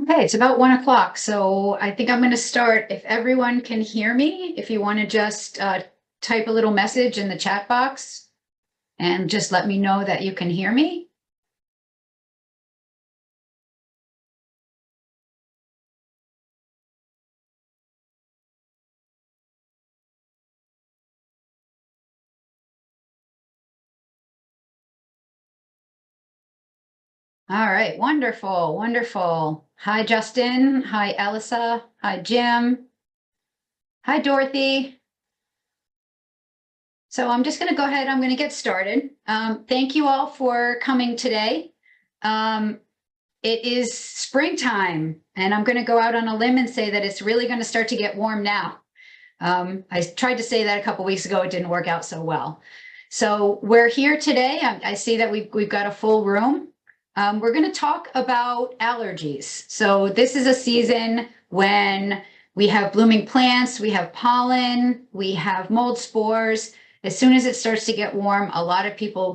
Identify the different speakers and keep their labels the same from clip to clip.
Speaker 1: Okay, it's about 1 o'clock, so I think I'm going to start. If everyone can hear me, if you want to just type a little message in the chat box and just let me know that you can hear me. All right, wonderful, wonderful. Hi, Justin. Hi, Elisa. Hi, Jim. Hi, Dorothy. So I'm just going to go ahead. I'm going to get started. Thank you all for coming today. It is springtime, and I'm going to go out on a limb and say that it's really going to start to get warm now. I tried to say that a couple weeks ago. It didn't work out so well. So we're here today. I see that we've got a full room. We're going to talk about allergies. So this is a season when we have blooming plants, we have pollen, we have mold spores. As soon as it starts to get warm, a lot of people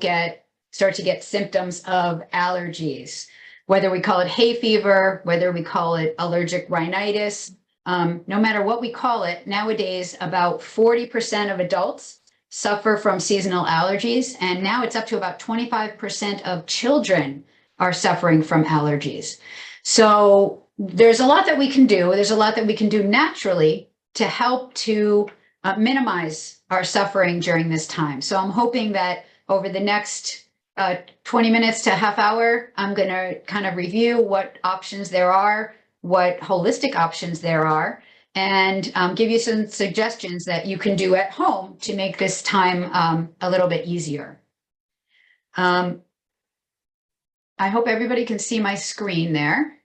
Speaker 1: start to get symptoms of allergies, whether we call it hay fever, whether we call it allergic rhinitis. No matter what we call it, nowadays about 40% of adults suffer from seasonal allergies, and now it's up to about 25% of children are suffering from allergies. So there's a lot that we can do. There's a lot that we can do naturally to help to minimize our suffering during this time. So I'm hoping that over the next 20 minutes to a half hour, I'm going to kind of review what options there are, what holistic options there are, and give you some suggestions that you can do at home to make this time a little bit easier. I hope everybody can see my screen there.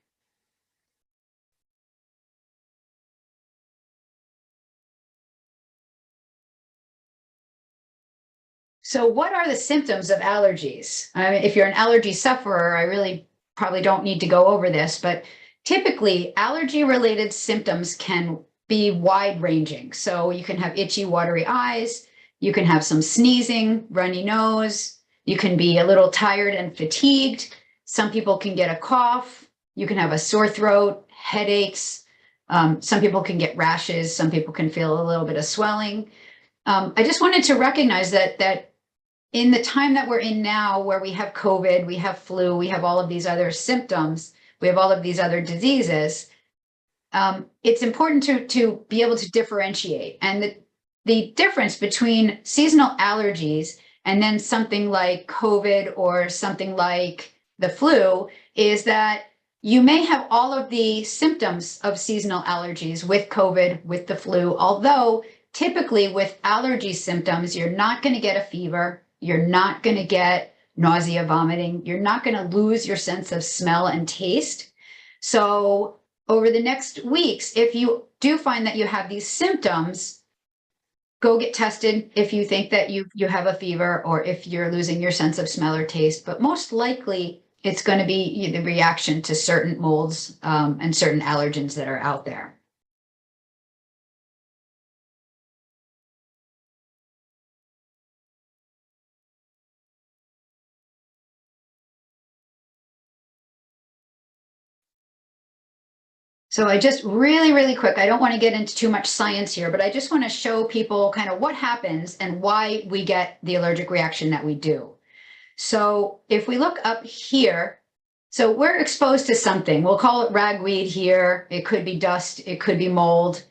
Speaker 1: So what are the symptoms of allergies? I mean, if you're an allergy sufferer, I really probably don't need to go over this, but typically allergy-related symptoms can be wide-ranging. So you can have itchy, watery eyes, you can have some sneezing, runny nose, you can be a little tired and fatigued. Some people can get a cough, you can have a sore throat, headaches. Some people can get rashes, some people can feel a little bit of swelling. I just wanted to recognize that in the time that we're in now, where we have COVID, we have flu, we have all of these other symptoms, we have all of these other diseases, it's important to be able to differentiate. And the difference between seasonal allergies and then something like COVID or something like the flu is that you may have all of the symptoms of seasonal allergies with COVID, with the flu, although typically with allergy symptoms, you're not going to get a fever, you're not going to get nausea, vomiting, you're not going to lose your sense of smell and taste. So over the next weeks, if you do find that you have these symptoms, go get tested if you think that you have a fever or if you're losing your sense of smell or taste. But most likely, it's going to be the reaction to certain molds and certain allergens that are out there. So I just really quick, I don't want to get into too much science here, but I just want to show people kind of what happens and why we get the allergic reaction that we do. So if we look up here, so we're exposed to something, we'll call it ragweed here. It could be dust, it could be mold,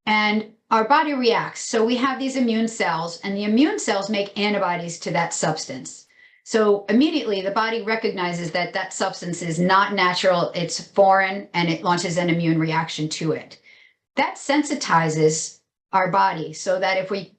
Speaker 1: and our body reacts. So we have these immune cells, and the immune cells make antibodies to that substance. So immediately the body recognizes that that substance is not natural, it's foreign, and it launches an immune reaction to it. That sensitizes our body so that if we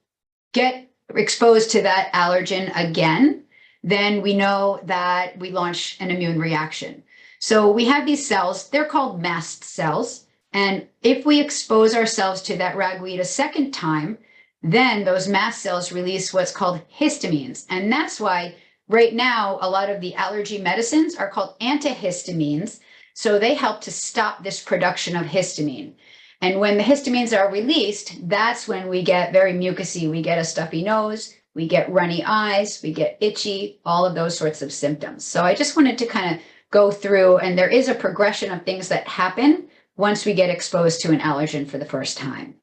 Speaker 1: get exposed to that allergen again, then we know that we launch an immune reaction. So we have these cells, they're called mast cells. And if we expose ourselves to that ragweed a second time, then those mast cells release what's called histamines. And that's why right now, a lot of the allergy medicines are called antihistamines. So they help to stop this production of histamine. And when the histamines are released, that's when we get very mucousy. We get a stuffy nose, we get runny eyes, we get itchy, all of those sorts of symptoms. So I just wanted to kind of go through, and there is a progression of things that happen once we get exposed to an allergen for the first time.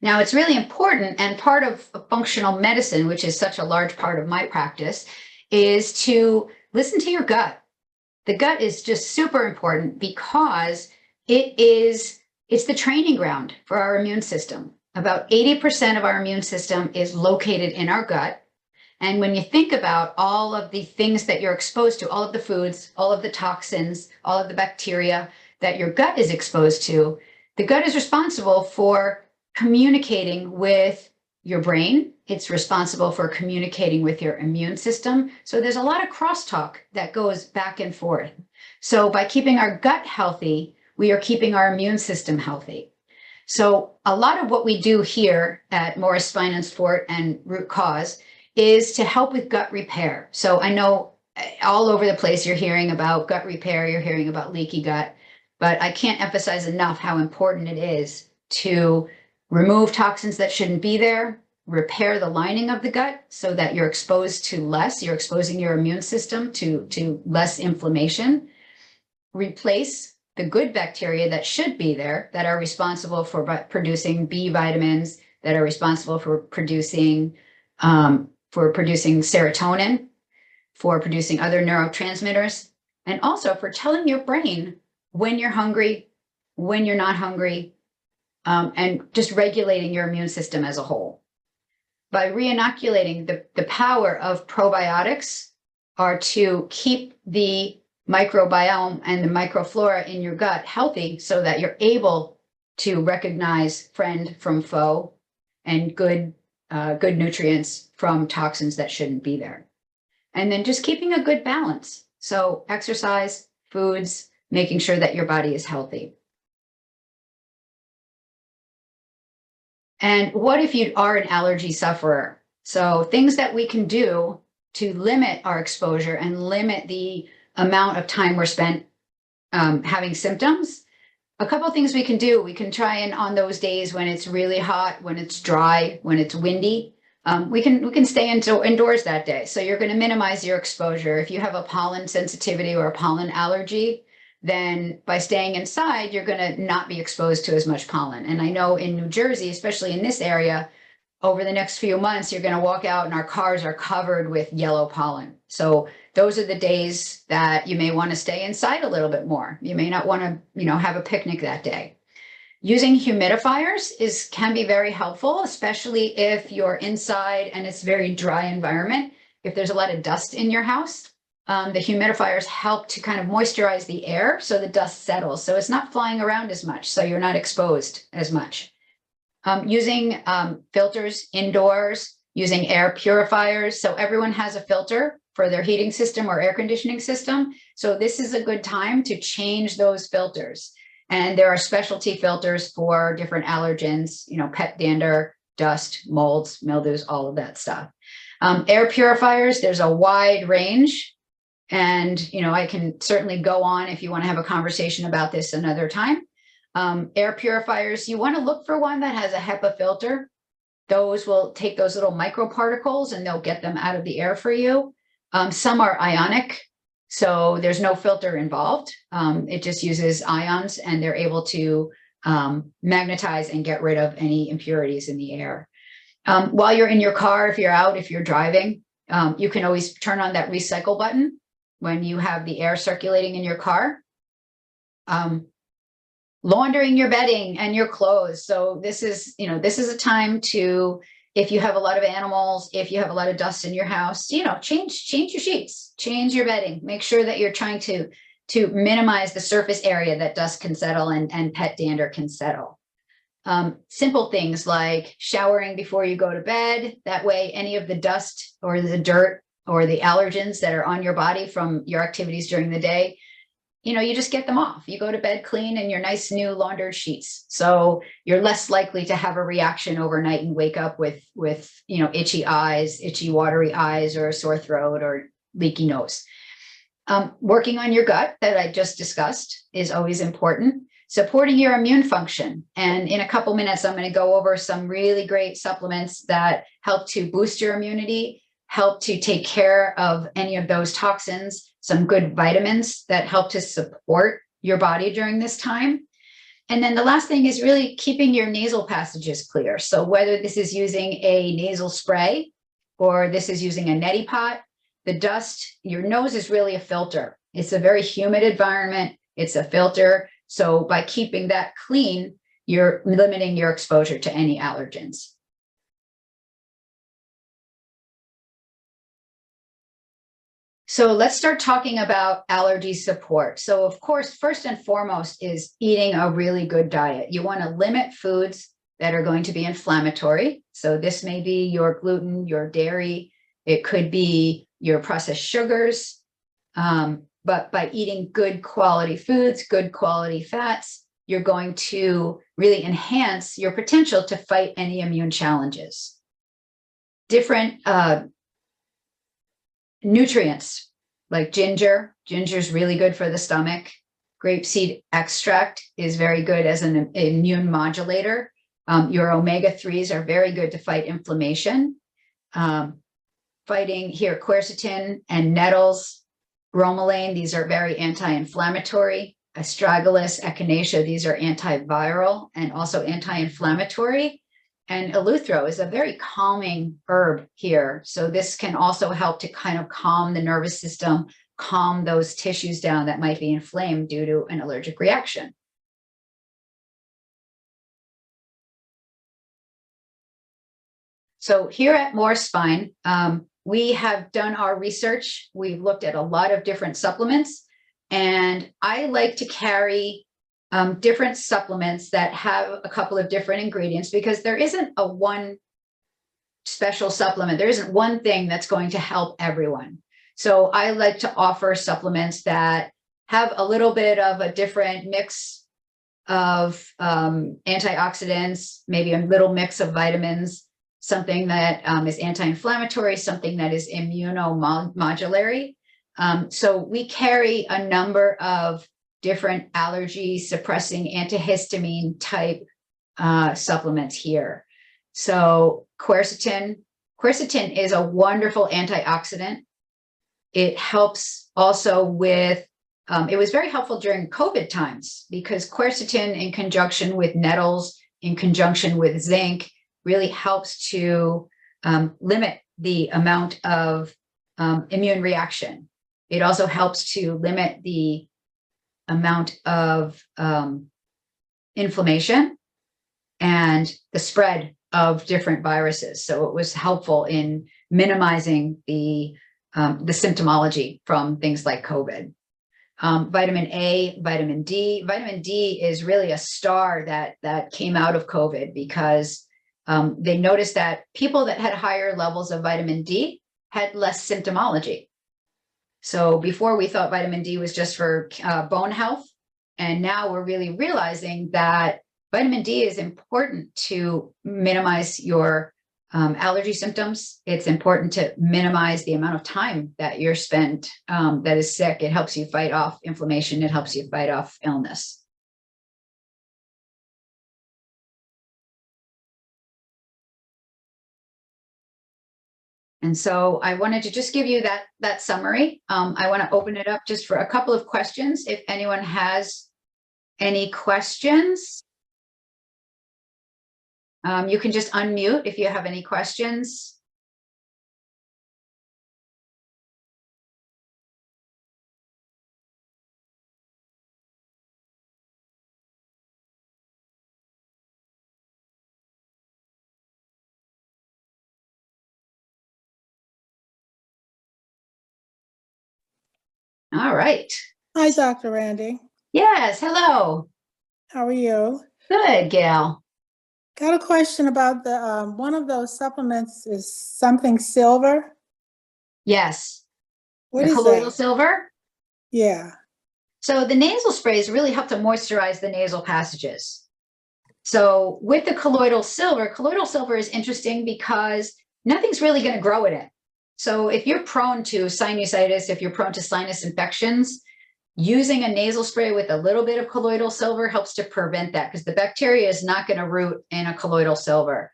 Speaker 1: Now, it's really important, and part of functional medicine, which is such a large part of my practice, is to listen to your gut. The gut is just super important because it's the training ground for our immune system. About 80% of our immune system is located in our gut. And when you think about all of the things that you're exposed to, all of the foods, all of the toxins, all of the bacteria that your gut is exposed to, the gut is responsible for communicating with your brain. It's responsible for communicating with your immune system. So there's a lot of crosstalk that goes back and forth. So by keeping our gut healthy, we are keeping our immune system healthy. So a lot of what we do here at Morris Spine and Sport and Root Cause is to help with gut repair. So I know all over the place you're hearing about gut repair, you're hearing about leaky gut, but I can't emphasize enough how important it is to remove toxins that shouldn't be there, repair the lining of the gut so that you're exposed to less, you're exposing your immune system to less inflammation, replace the good bacteria that should be there, that are responsible for producing B vitamins, that are responsible for producing serotonin, for producing other neurotransmitters, and also for telling your brain when you're hungry, when you're not hungry, and just regulating your immune system as a whole. By re-inoculating, the power of probiotics are to keep the microbiome and the microflora in your gut healthy so that you're able to recognize friend from foe and good nutrients from toxins that shouldn't be there. And then just keeping a good balance. So exercise, foods, making sure that your body is healthy. And what if you are an allergy sufferer? So things that we can do to limit our exposure and limit the amount of time we're spent having symptoms. A couple of things we can do. We can try and on those days when it's really hot, when it's dry, when it's windy, we can stay indoors that day. So you're going to minimize your exposure. If you have a pollen sensitivity or a pollen allergy, then by staying inside, you're going to not be exposed to as much pollen. And I know in New Jersey, especially in this area, over the next few months, you're going to walk out and our cars are covered with yellow pollen. So those are the days that you may want to stay inside a little bit more. You may not want to, have a picnic that day. Using humidifiers can be very helpful, especially if you're inside and it's a very dry environment. If there's a lot of dust in your house, the humidifiers help to kind of moisturize the air so the dust settles. So it's not flying around as much, so you're not exposed as much. Using filters indoors, using air purifiers. So everyone has a filter for their heating system or air conditioning system. So this is a good time to change those filters. And there are specialty filters for different allergens, pet dander, dust, molds, mildews, all of that stuff. Air purifiers, there's a wide range. And, I can certainly go on if you want to have a conversation about this another time. Air purifiers, you want to look for one that has a HEPA filter. Those will take those little microparticles and they'll get them out of the air for you. Some are ionic, so there's no filter involved. It just uses ions and they're able to magnetize and get rid of any impurities in the air. While you're in your car, if you're out, if you're driving, you can always turn on that recycle button when you have the air circulating in your car. Laundering your bedding and your clothes. So this is a time to, if you have a lot of animals, if you have a lot of dust in your house, change your sheets, change your bedding, make sure that you're trying to minimize the surface area that dust can settle and pet dander can settle. Simple things like showering before you go to bed. That way, any of the dust or the dirt or the allergens that are on your body from your activities during the day, you just get them off. You go to bed clean in your nice new laundered sheets. So you're less likely to have a reaction overnight and wake up with itchy eyes, itchy watery eyes, or a sore throat or leaky nose. Working on your gut that I just discussed is always important. Supporting your immune function. And in a couple minutes, I'm going to go over some really great supplements that help to boost your immunity. help to take care of any of those toxins, some good vitamins that help to support your body during this time. And then the last thing is really keeping your nasal passages clear. So whether this is using a nasal spray or this is using a neti pot, the dust, your nose is really a filter. It's a very humid environment. It's a filter. So by keeping that clean, you're limiting your exposure to any allergens. So let's start talking about allergy support. So of course, first and foremost is eating a really good diet. You want to limit foods that are going to be inflammatory. So this may be your gluten, your dairy, it could be your processed sugars. But by eating good quality foods, good quality fats, you're going to really enhance your potential to fight any immune challenges. Different nutrients like ginger. Ginger is really good for the stomach. Grapeseed extract is very good as an immune modulator. Your omega-3s are very good to fight inflammation. Fighting here, quercetin and nettles, bromelain, these are very anti-inflammatory. Astragalus, echinacea, these are antiviral and also anti-inflammatory. And eleuthero is a very calming herb here. So this can also help to kind of calm the nervous system, calm those tissues down that might be inflamed due to an allergic reaction. So here at Moore Spine, we have done our research. We've looked at a lot of different supplements, and I like to carry different supplements that have a couple of different ingredients because there isn't a one special supplement. There isn't one thing that's going to help everyone. So I like to offer supplements that have a little bit of a different mix of antioxidants, maybe a little mix of vitamins, something that is anti-inflammatory, something that is immunomodulatory. So we carry a number of different allergy suppressing antihistamine type supplements here. So quercetin is a wonderful antioxidant. It helps also with, it was very helpful during COVID times because quercetin in conjunction with nettles, in conjunction with zinc, really helps to limit the amount of immune reaction. It also helps to limit the amount of inflammation and the spread of different viruses. So it was helpful in minimizing the symptomology from things like COVID. Vitamin A, vitamin D. Vitamin D is really a star that came out of COVID because they noticed that people that had higher levels of vitamin D had less symptomology. So before we thought vitamin D was just for bone health, and now we're really realizing that vitamin D is important to minimize your allergy symptoms. It's important to minimize the amount of time that you're spent that is sick. It helps you fight off inflammation. It helps you fight off illness. And so I wanted to just give you that summary. I want to open it up just for a couple of questions. If anyone has any questions, you can just unmute if you have any questions. All right.
Speaker 2: Hi, Dr. Randi.
Speaker 1: Yes, hello.
Speaker 2: How are you?
Speaker 1: Good, Gail.
Speaker 2: Got a question about the one of those supplements is something silver.
Speaker 1: Yes.
Speaker 2: What
Speaker 1: the
Speaker 2: is
Speaker 1: colloidal
Speaker 2: that?
Speaker 1: silver.
Speaker 2: Yeah.
Speaker 1: So the nasal sprays really help to moisturize the nasal passages. So with the colloidal silver is interesting because nothing's really going to grow in it. So if you're prone to sinusitis, if you're prone to sinus infections, using a nasal spray with a little bit of colloidal silver helps to prevent that because the bacteria is not going to root in a colloidal silver.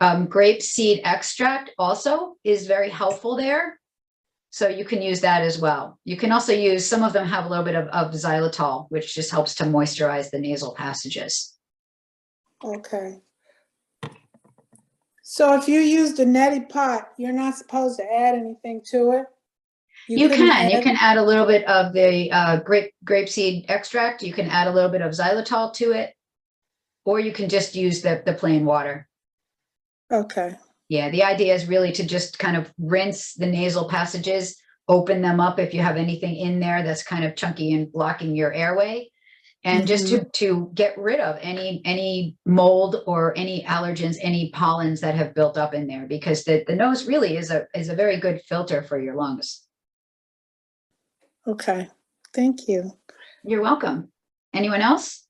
Speaker 1: Grapeseed extract also is very helpful there. So you can use that as well. You can also use, some of them have a little bit of xylitol, which just helps to moisturize the nasal passages.
Speaker 2: Okay. So if you use the neti pot, you're not supposed to add anything to it?
Speaker 1: You can add a little bit of the grapeseed extract. You can add a little bit of xylitol to it, or you can just use the plain water.
Speaker 2: Okay.
Speaker 1: Yeah, the idea is really to just kind of rinse the nasal passages, open them up if you have anything in there that's kind of chunky and blocking your airway, and just to get rid of any mold or any allergens, any pollens that have built up in there, because the nose really is a very good filter for your lungs.
Speaker 2: Okay, thank you.
Speaker 1: You're welcome. Anyone else?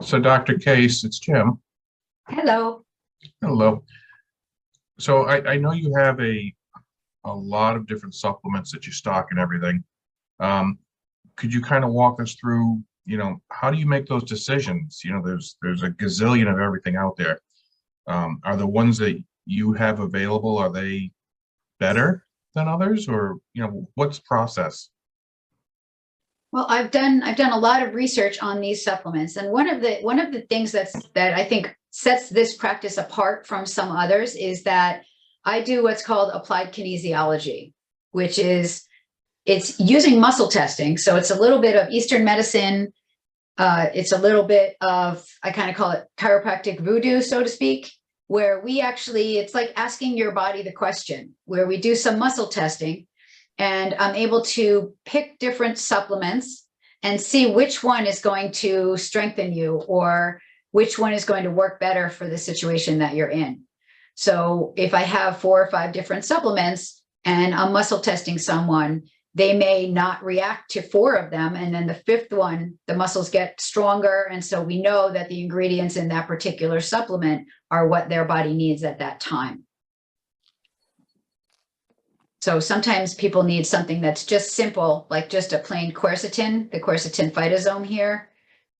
Speaker 3: So Dr. Case, it's Jim.
Speaker 1: Hello.
Speaker 3: Hello. So I know you have a lot of different supplements that you stock and everything. Could you kind of walk us through, how do you make those decisions? There's a gazillion of everything out there. Are the ones that you have available, are they better than others, or what's the process?
Speaker 1: Well, I've done a lot of research on these supplements, and one of the things that I think sets this practice apart from some others is that I do what's called applied kinesiology, which is, it's using muscle testing. So it's a little bit of Eastern medicine. It's a little bit of, I kind of call it chiropractic voodoo, so to speak, where we actually, it's like asking your body the question, where we do some muscle testing, and I'm able to pick different supplements and see which one is going to strengthen you, or which one is going to work better for the situation that you're in. So if I have 4 or 5 different supplements and I'm muscle testing someone, they may not react to 4 of them. And then the 5th one, the muscles get stronger. And so we know that the ingredients in that particular supplement are what their body needs at that time. So sometimes people need something that's just simple, like just a plain quercetin, the Quercetin Phytosome here.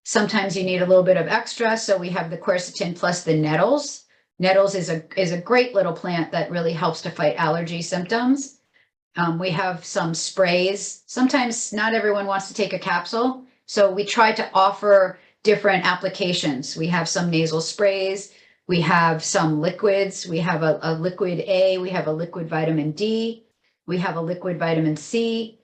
Speaker 1: Sometimes you need a little bit of extra. So we have the quercetin plus the nettles. Nettles is a great little plant that really helps to fight allergy symptoms. We have some sprays. Sometimes not everyone wants to take a capsule, so we try to offer different applications. We have some nasal sprays. We have some liquids. We have a liquid A. We have a liquid vitamin D. We have a liquid vitamin C.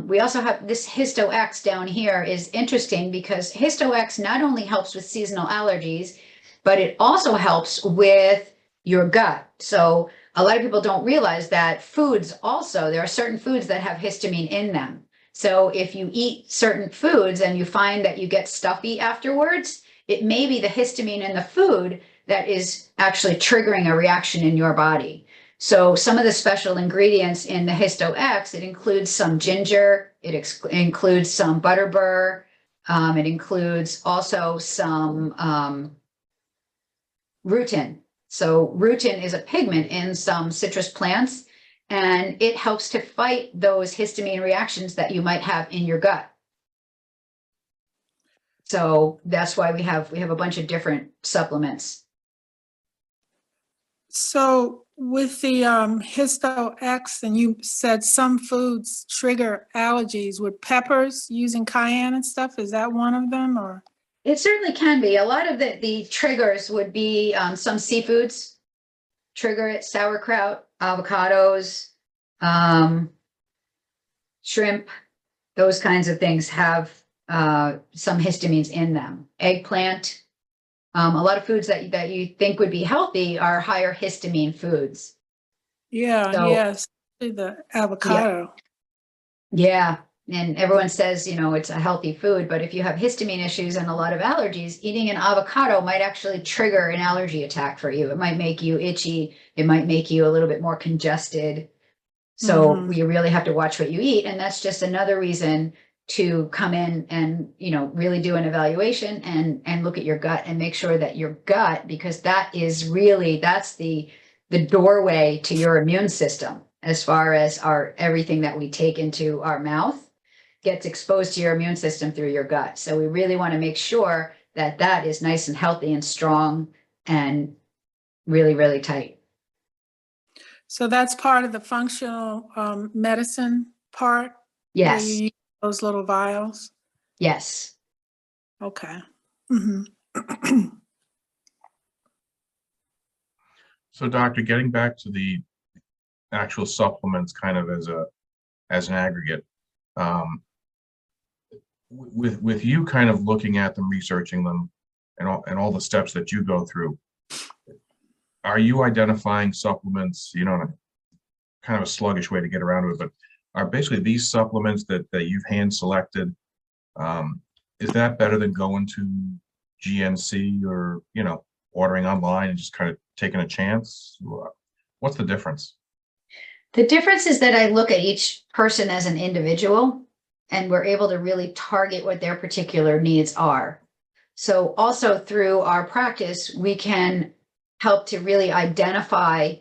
Speaker 1: We also have this Histo-X down here is interesting because Histo-X not only helps with seasonal allergies, but it also helps with your gut. So a lot of people don't realize that foods also, there are certain foods that have histamine in them. So if you eat certain foods and you find that you get stuffy afterwards, it may be the histamine in the food that is actually triggering a reaction in your body. So some of the special ingredients in the Histo-X, it includes some ginger, it includes some butterbur, it includes also some rutin. So rutin is a pigment in some citrus plants, and it helps to fight those histamine reactions that you might have in your gut. So that's why we have a bunch of different supplements.
Speaker 2: So with the Histo-X, and you said some foods trigger allergies, with peppers, using cayenne and stuff, is that one of them, or?
Speaker 1: It certainly can be. A lot of the triggers would be some seafoods trigger it, sauerkraut, avocados, shrimp, those kinds of things have some histamines in them. Eggplant, a lot of foods that you think would be healthy are higher histamine foods.
Speaker 2: Yeah,
Speaker 1: So,
Speaker 2: yes, the avocado.
Speaker 1: Yeah. And everyone says, it's a healthy food, but if you have histamine issues and a lot of allergies, eating an avocado might actually trigger an allergy attack for you. It might make you itchy. It might make you a little bit more congested. So you really have to watch what you eat. And that's just another reason to come in and, really do an evaluation and look at your gut and make sure that your gut, because that's the doorway to your immune system as far as everything that we take into our mouth. gets exposed to your immune system through your gut. So we really want to make sure that that is nice and healthy and strong and really, really tight.
Speaker 2: So that's part of the functional medicine part? Where
Speaker 1: Yes,
Speaker 2: you use those little vials?
Speaker 1: yes.
Speaker 2: Okay. Mhm.
Speaker 3: So doctor, getting back to the actual supplements kind of as an aggregate, with you kind of looking at them, researching them, and all the steps that you go through, are you identifying supplements, in a kind of a sluggish way to get around to it, but are basically these supplements that you've hand selected, is that better than going to GNC or, ordering online and just kind of taking a chance? What's the difference?
Speaker 1: The difference is that I look at each person as an individual, and we're able to really target what their particular needs are. So also through our practice, we can help to really identify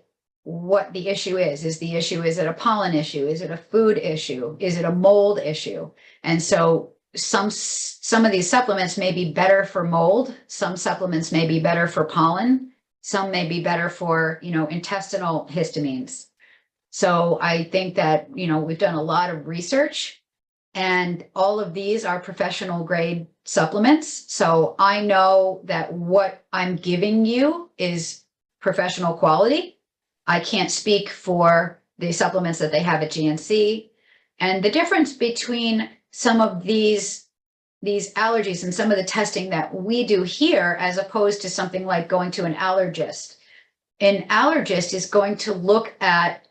Speaker 1: what the issue is. Is it a pollen issue? Is it a food issue? Is it a mold issue? And so some of these supplements may be better for mold. Some supplements may be better for pollen. Some may be better for, intestinal histamines. So I think that, we've done a lot of research, and all of these are professional grade supplements. So I know that what I'm giving you is professional quality. I can't speak for the supplements that they have at GNC. And the difference between some of these allergies and some of the testing that we do here, as opposed to something like going to an allergist is going to look at,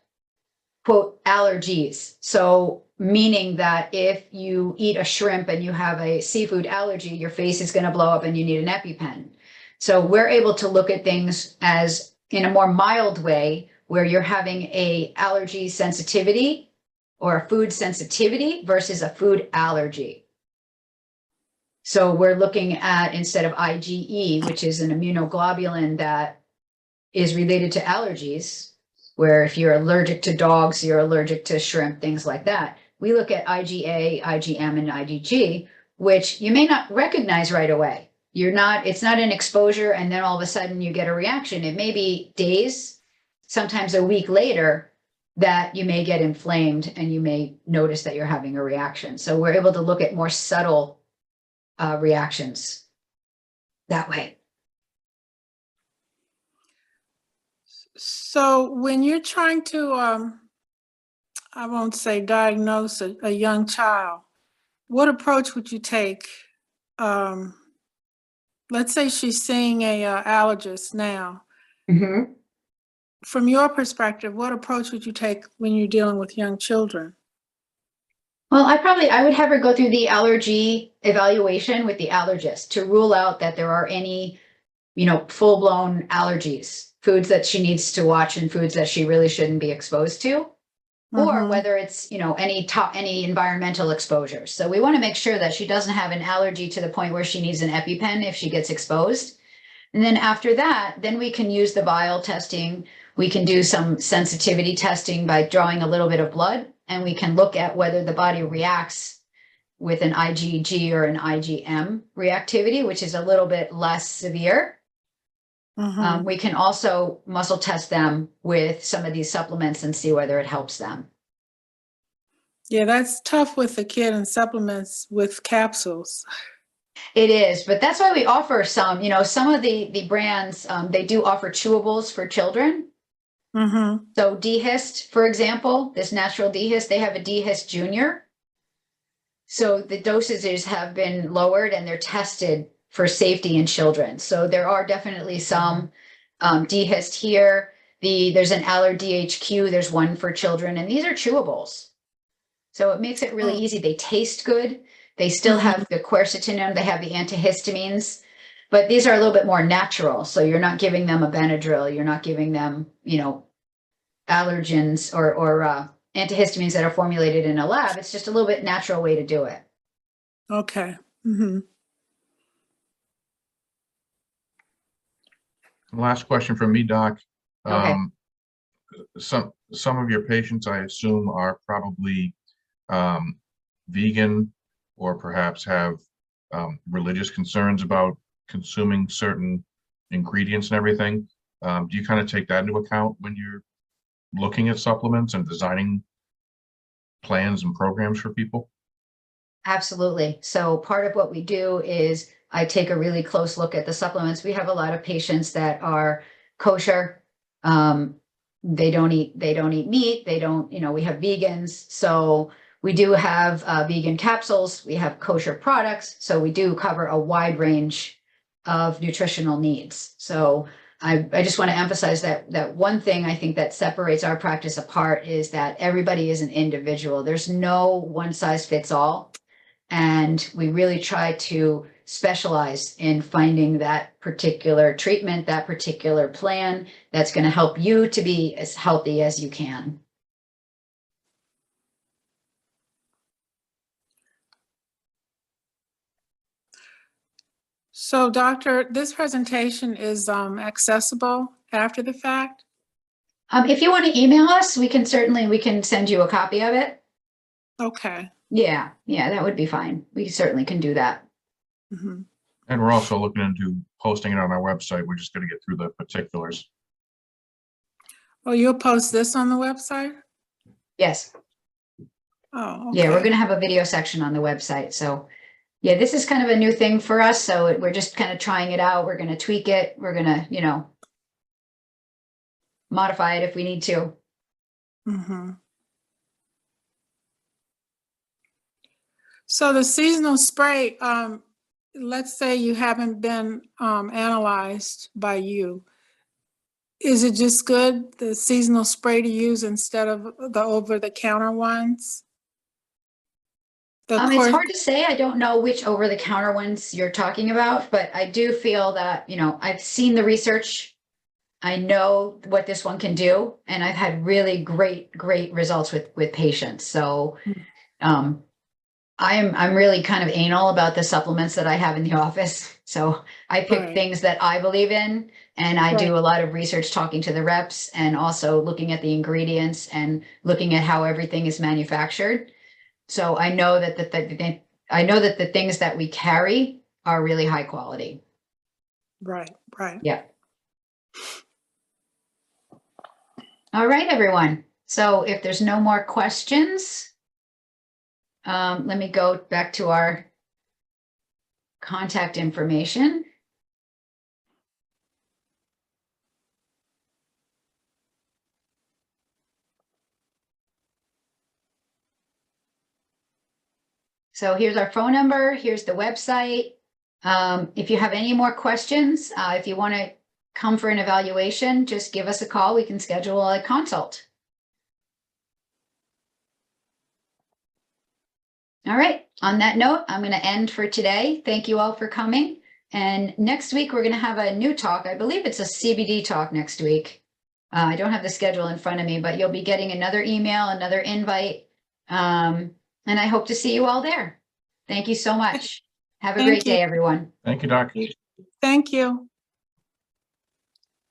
Speaker 1: quote, allergies. So meaning that if you eat a shrimp and you have a seafood allergy, your face is going to blow up and you need an EpiPen. So we're able to look at things as in a more mild way, where you're having a allergy sensitivity or a food sensitivity versus a food allergy. So we're looking at, instead of IgE, which is an immunoglobulin that is related to allergies, where if you're allergic to dogs, you're allergic to shrimp, things like that. We look at IgA, IgM, and IgG, which you may not recognize right away. It's not an exposure and then all of a sudden you get a reaction. It may be days, sometimes a week later, that you may get inflamed and you may notice that you're having a reaction. So we're able to look at more subtle reactions that way.
Speaker 2: So when you're trying to, I won't say diagnose a young child, what approach would you take? Let's say she's seeing a allergist now.
Speaker 1: Mm-hmm.
Speaker 2: From your perspective, what approach would you take when you're dealing with young children?
Speaker 1: Well, I would have her go through the allergy evaluation with the allergist to rule out that there are any, full-blown allergies, foods that she needs to watch and foods that she really shouldn't be exposed to, or whether it's, any environmental exposures. So we want to make sure that she doesn't have an allergy to the point where she needs an EpiPen if she gets exposed. And then after that, then we can use the vial testing. We can do some sensitivity testing by drawing a little bit of blood, and we can look at whether the body reacts with an IgG or an IgM reactivity, which is a little bit less severe. We can also muscle test them with some of these supplements and see whether it helps them.
Speaker 2: Yeah, that's tough with the kid and supplements with capsules.
Speaker 1: It is, but that's why we offer some, some of the brands, they do offer chewables for children. So DHIST, for example, this natural DHIST, they have a DHIST Junior. So the dosages have been lowered and they're tested for safety in children. So there are definitely some DHIST here. There's an AllerDHQ, there's one for children, and these are chewables. So it makes it really easy. They taste good. They still have the quercetin in them. They have the antihistamines, but these are a little bit more natural. So you're not giving them a Benadryl. You're not giving them, allergens or antihistamines that are formulated in a lab. It's just a little bit natural way to do it.
Speaker 2: Okay.
Speaker 3: Last question from me, Doc.
Speaker 1: Okay.
Speaker 3: Some of your patients, I assume, are probably vegan or perhaps have religious concerns about consuming certain ingredients and everything. Do you kind of take that into account when you're looking at supplements and designing plans and programs for people?
Speaker 1: Absolutely. So part of what we do is I take a really close look at the supplements. We have a lot of patients that are kosher. They don't eat meat. They don't, we have vegans. So we do have vegan capsules. We have kosher products. So we do cover a wide range of nutritional needs. So I just want to emphasize that one thing I think that separates our practice apart is that everybody is an individual. There's no one size fits all. And we really try to specialize in finding that particular treatment, that particular plan that's going to help you to be as healthy as you can.
Speaker 2: So, doctor, this presentation is accessible after the fact?
Speaker 1: If you want to email us, we can send you a copy of it.
Speaker 2: Okay.
Speaker 1: Yeah, that would be fine. We certainly can do that.
Speaker 2: Mm-hmm.
Speaker 3: And we're also looking into posting it on our website. We're just going to get through the particulars.
Speaker 2: Oh, you'll post this on the website?
Speaker 1: Yes.
Speaker 2: Oh, okay.
Speaker 1: Yeah, we're going to have a video section on the website. So yeah, this is kind of a new thing for us. So we're just kind of trying it out. We're going to tweak it. We're going to, modify it if we need to.
Speaker 2: Mm-hmm. So the seasonal spray, let's say you haven't been analyzed by you. Is it just good, the seasonal spray to use instead of the over-the-counter ones?
Speaker 1: It's hard to say. I don't know which over-the-counter ones you're talking about, but I do feel that, I've seen the research. I know what this one can do, and I've had really great results with patients. So, I'm really kind of anal about the supplements that I have in the office. So I pick
Speaker 2: Right.
Speaker 1: things that I believe in, and I do
Speaker 2: Right.
Speaker 1: a lot of research talking to the reps and also looking at the ingredients and looking at how everything is manufactured. So I know that the things that we carry are really high quality.
Speaker 2: Right.
Speaker 1: Yeah. All right, everyone. So if there's no more questions, let me go back to our contact information. So here's our phone number. Here's the website. If you have any more questions, if you want to come for an evaluation, just give us a call. We can schedule a consult. All right. On that note, I'm going to end for today. Thank you all for coming. And next week, we're going to have a new talk. I believe it's a CBD talk next week. I don't have the schedule in front of me, but you'll be getting another email, another invite. And I hope to see you all there. Thank you so much. Have a great day, everyone.
Speaker 3: Thank you, Doc.
Speaker 2: Thank you.